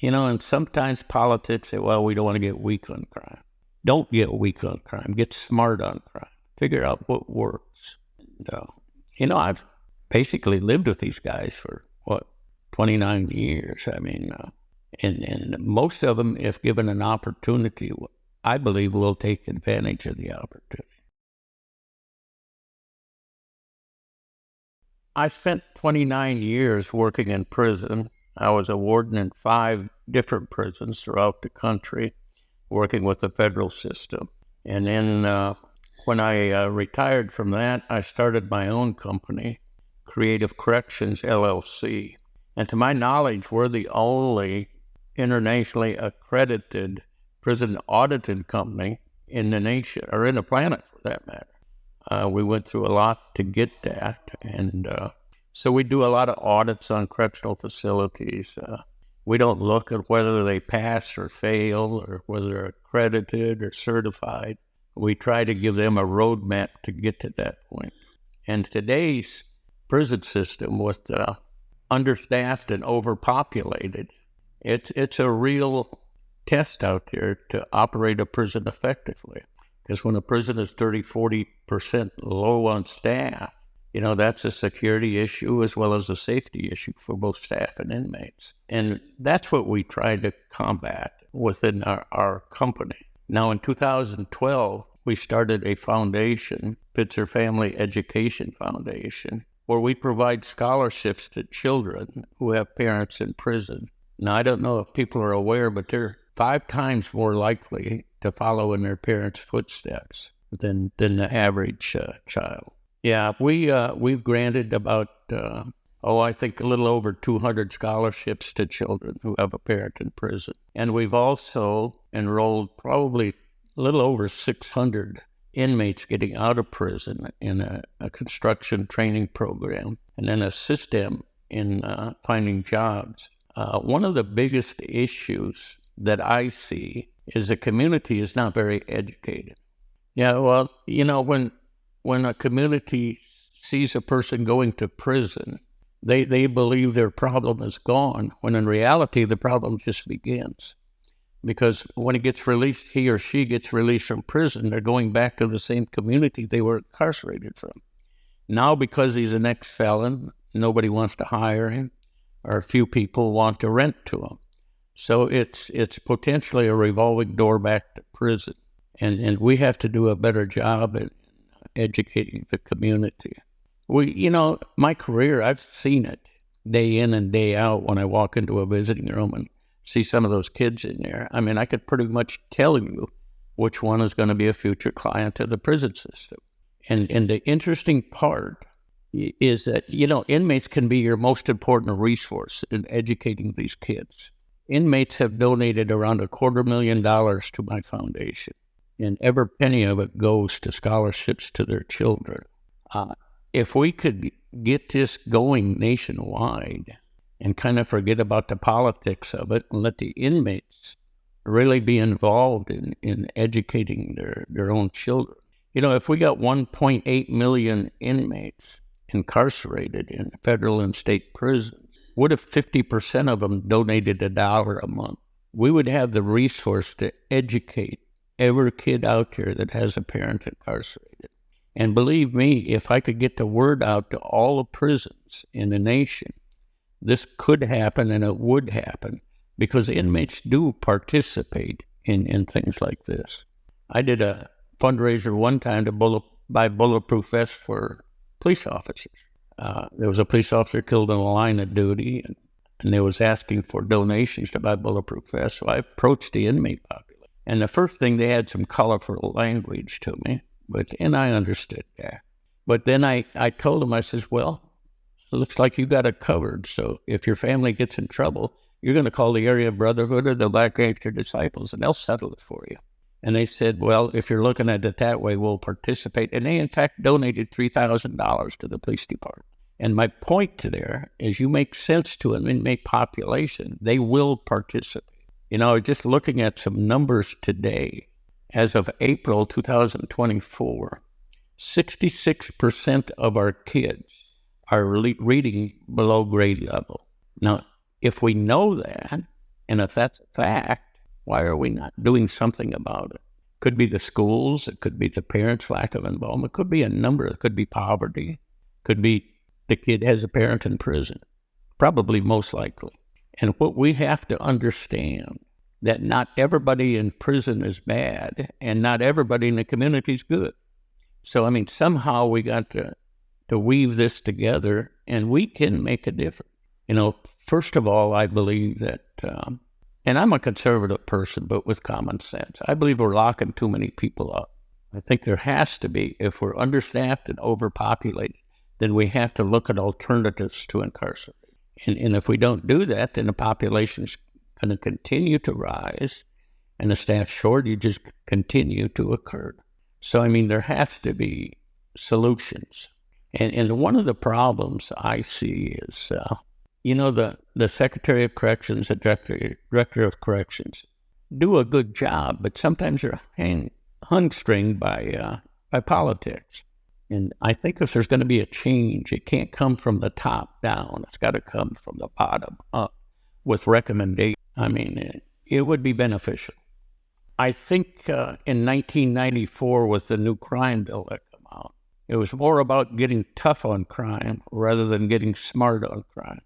And sometimes politics say, well, we don't want to get weak on crime. Don't get weak on crime. Get smart on crime. Figure out what works. And, I've basically lived with these guys for, 29 years. And most of them, if given an opportunity, I believe will take advantage of the opportunity. I spent 29 years working in prison. I was a warden in 5 different prisons throughout the country, working with the federal system. And then when I retired from that, I started my own company, Creative Corrections LLC. And to my knowledge, we're the only internationally accredited prison audited company in the nation, or in the planet for that matter. We went through a lot to get that. And so we do a lot of audits on correctional facilities. We don't look at whether they pass or fail or whether they're accredited or certified. We try to give them a roadmap to get to that point. And today's prison system with understaffed and overpopulated, it's a real test out there to operate a prison effectively. Because when a prison is 30-40% low on staff, that's a security issue as well as a safety issue for both staff and inmates. And that's what we try to combat within our company. Now, in 2012, we started a foundation, Pitzer Family Education Foundation, where we provide scholarships to children who have parents in prison. Now, I don't know if people are aware, but they're 5 times more likely to follow in their parents' footsteps than the average child. Yeah, we've granted about, I think a little over 200 scholarships to children who have a parent in prison. And we've also enrolled probably a little over 600 inmates getting out of prison in a construction training program, and then assist them in finding jobs. One of the biggest issues that I see is the community is not very educated. Yeah, well, when a community sees a person going to prison, they believe their problem is gone, when in reality the problem just begins. Because when he or she gets released from prison, they're going back to the same community they were incarcerated from. Now, because he's an ex-felon, nobody wants to hire him, or few people want to rent to him. So it's potentially a revolving door back to prison. And we have to do a better job at educating the community. My career, I've seen it day in and day out when I walk into a visiting room and see some of those kids in there. I could pretty much tell you which one is going to be a future client of the prison system. And the interesting part is that, inmates can be your most important resource in educating these kids. Inmates have donated around $250,000 to my foundation, and every penny of it goes to scholarships to their children. If we could get this going nationwide and kind of forget about the politics of it and let the inmates really be involved in educating their own children. If we got 1.8 million inmates incarcerated in federal and state prisons, what if 50% of them donated $1 a month? We would have the resource to educate every kid out there that has a parent incarcerated. And believe me, if I could get the word out to all the prisons in the nation, this could happen, and it would happen, because inmates do participate in things like this. I did a fundraiser one time to buy bulletproof vests for police officers. There was a police officer killed in the line of duty, and they was asking for donations to buy bulletproof vests. So I approached the inmate population. And the first thing, they had some colorful language to me, and I understood that. But then I told them, I says, well, it looks like you got it covered. So if your family gets in trouble, you're going to call the Area Brotherhood or the Black Ranger Disciples, and they'll settle it for you. And they said, well, if you're looking at it that way, we'll participate. And they, in fact, donated $3,000 to the police department. And my point there is, you make sense to an inmate population, they will participate. Just looking at some numbers today, as of April 2024, 66% of our kids are reading below grade level. Now, if we know that, And if that's a fact, why are we not doing something about it? Could be the schools, it could be the parents' lack of involvement, it could be a number, it could be poverty, could be the kid has a parent in prison, probably most likely. And what we have to understand, that not everybody in prison is bad, and not everybody in the community is good. So, I mean, somehow we got to weave this together, and we can make a difference. First of all, I believe that, and I'm a conservative person, but with common sense, I believe we're locking too many people up. I think there has to be, if we're understaffed and overpopulated, then we have to look at alternatives to incarcerate. And if we don't do that, then the population's going to continue to rise, and the staff shortages continue to occur. So, I mean, there has to be solutions. And one of the problems I see is, the Secretary of Corrections, the Director of Corrections do a good job, but sometimes they're hung-stringed by politics. And I think if there's going to be a change, it can't come from the top down. It's got to come from the bottom up with recommendations. I mean, it would be beneficial. I think in 1994 with the new crime bill that came out, it was more about getting tough on crime rather than getting smart on crime.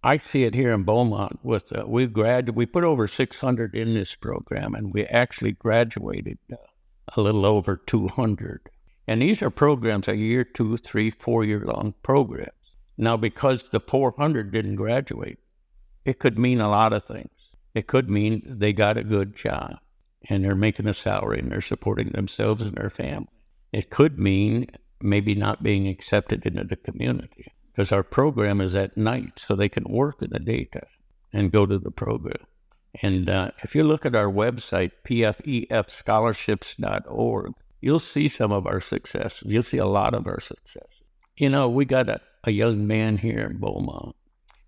I see it here in Beaumont with, we put over 600 in this program, and we actually graduated a little over 200. And these are programs, a year, 2, 3, 4 year long programs. Now, because the 400 didn't graduate, it could mean a lot of things. It could mean they got a good job and they're making a salary and they're supporting themselves and their family. It could mean maybe not being accepted into the community because our program is at night, so they can work in the daytime and go to the program. And if you look at our website, pfefscholarships.org, you'll see some of our successes. You'll see a lot of our successes. We got a young man here in Beaumont,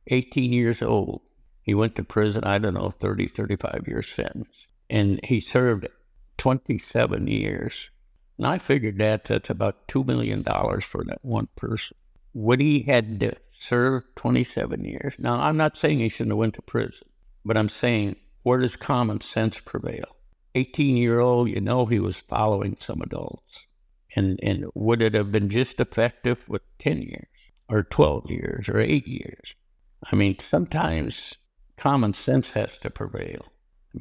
18 years old. He went to prison, 30, 35-year sentence. And he served 27 years. And I figured that's about $2 million for that one person. Would he had to serve 27 years? Now, I'm not saying he shouldn't have went to prison, but I'm saying, where does common sense prevail? 18-year-old, he was following some adults. And would it have been just effective with 10 years or 12 years or 8 years? I mean, sometimes common sense has to prevail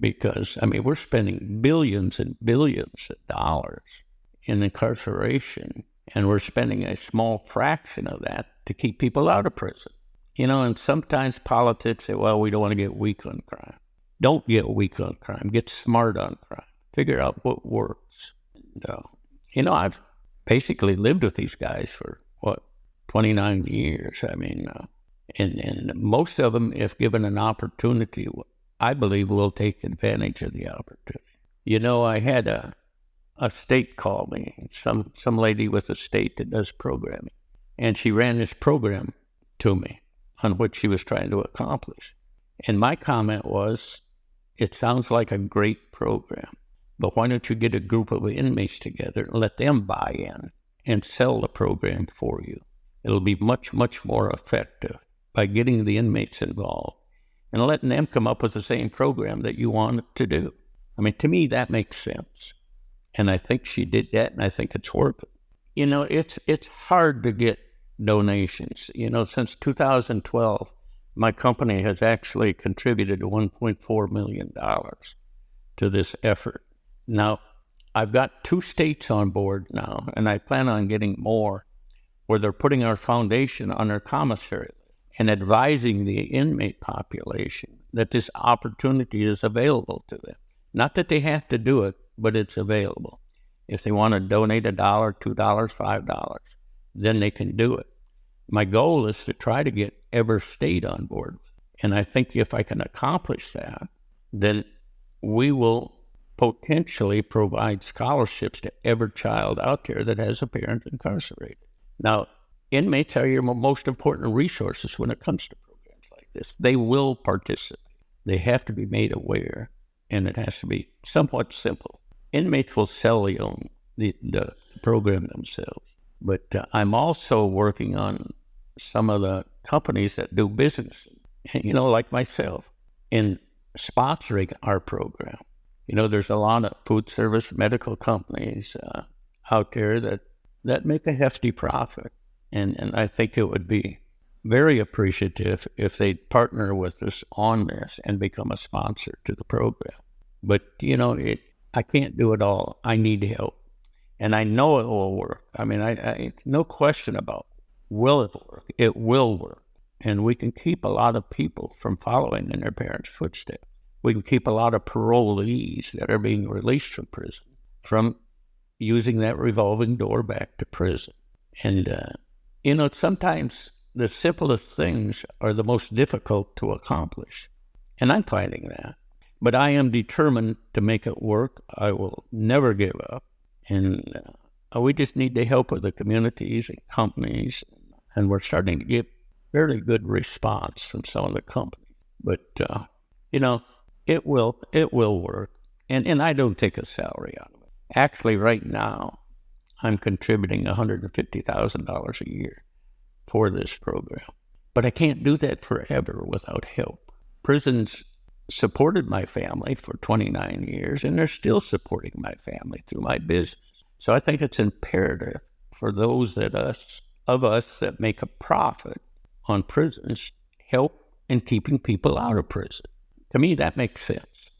because, we're spending billions and billions of dollars in incarceration, and we're spending a small fraction of that to keep people out of prison. And sometimes politics say, well, we don't want to get weak on crime. Don't get weak on crime. Get smart on crime. Figure out what works. And, I've basically lived with these guys for, 29 years. And most of them, if given an opportunity, I believe will take advantage of the opportunity. I had a state call me, some lady with a state that does programming, and she ran this program to me on what she was trying to accomplish. And my comment was, it sounds like a great program, but why don't you get a group of inmates together and let them buy in and sell the program for you? It'll be much, much more effective by getting the inmates involved and letting them come up with the same program that you want to do. To me, that makes sense. And I think she did that, and I think it's working. It's hard to get donations. Since 2012, my company has actually contributed $1.4 million to this effort. Now, I've got 2 states on board now, and I plan on getting more, where they're putting our foundation on their commissary and advising the inmate population that this opportunity is available to them. Not that they have to do it, but it's available. If they want to donate $1, $2, $5, then they can do it. My goal is to try to get every state on board. And I think if I can accomplish that, then we will potentially provide scholarships to every child out there that has a parent incarcerated. Now, inmates are your most important resources when it comes to programs like this. They will participate. They have to be made aware, and it has to be somewhat simple. Inmates will sell the program themselves. But I'm also working on some of the companies that do business, like myself. in sponsoring our program. You know, there's a lot of food service medical companies out there that make a hefty profit. And I think it would be very appreciative if they'd partner with us on this and become a sponsor to the program. But, you know, I can't do it all. I need help. And I know it will work. I mean, I no question about will it work. It will work. And we can keep a lot of people from following in their parents' footsteps. We can keep a lot of parolees that are being released from prison from using that revolving door back to prison. And, you know, sometimes the simplest things are the most difficult to accomplish. And I'm finding that. But I am determined to make it work. I will never give up. And we just need the help of the communities and companies. And we're starting to get fairly good response from some of the companies. But, you know, it will work. And I don't take a salary out of it. Actually, right now, I'm contributing $150,000 a year for this program. But I can't do that forever without help. Prisons supported my family for 29 years, and they're still supporting my family through my business. So I think it's imperative for those of us that make a profit on prisons help in keeping people out of prison. To me, that makes sense.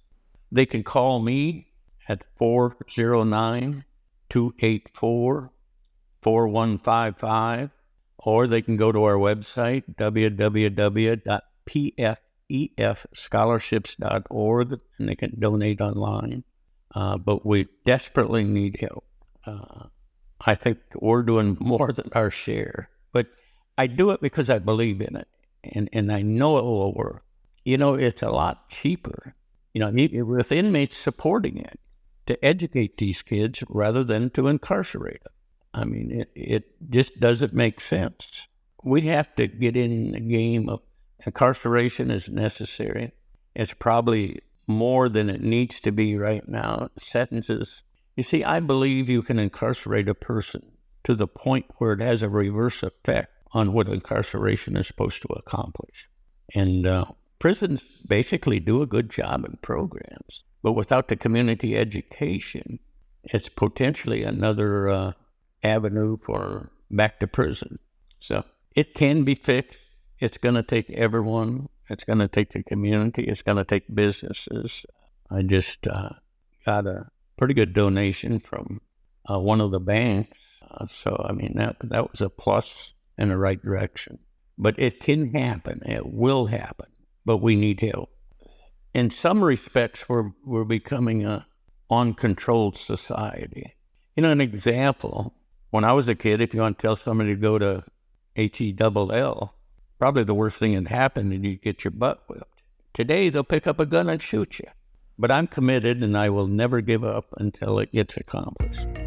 They can call me at 409-284-4155, or they can go to our website, www.pfefscholarships.org, and they can donate online. But we desperately need help. I think we're doing more than our share. But I do it because I believe in it, and I know it will work. You know, it's a lot cheaper, you know, with inmates supporting it, to educate these kids rather than to incarcerate them. I mean, it just doesn't make sense. We have to get in the game of incarceration is necessary. It's probably more than it needs to be right now. Sentences. You see, I believe you can incarcerate a person to the point where it has a reverse effect on what incarceration is supposed to accomplish. And prisons basically do a good job in programs. But without the community education, it's potentially another avenue for back to prison. So it can be fixed. It's going to take everyone. It's going to take the community. It's going to take businesses. I just got a pretty good donation from one of the banks. So, I mean, that was a plus in the right direction. But it can happen. It will happen. But we need help. In some respects, we're becoming a uncontrolled society. You know, an example, when I was a kid, if you want to tell somebody to go to HELL, probably the worst thing that happened is you get your butt whipped. Today, they'll pick up a gun and shoot you. But I'm committed, and I will never give up until it gets accomplished.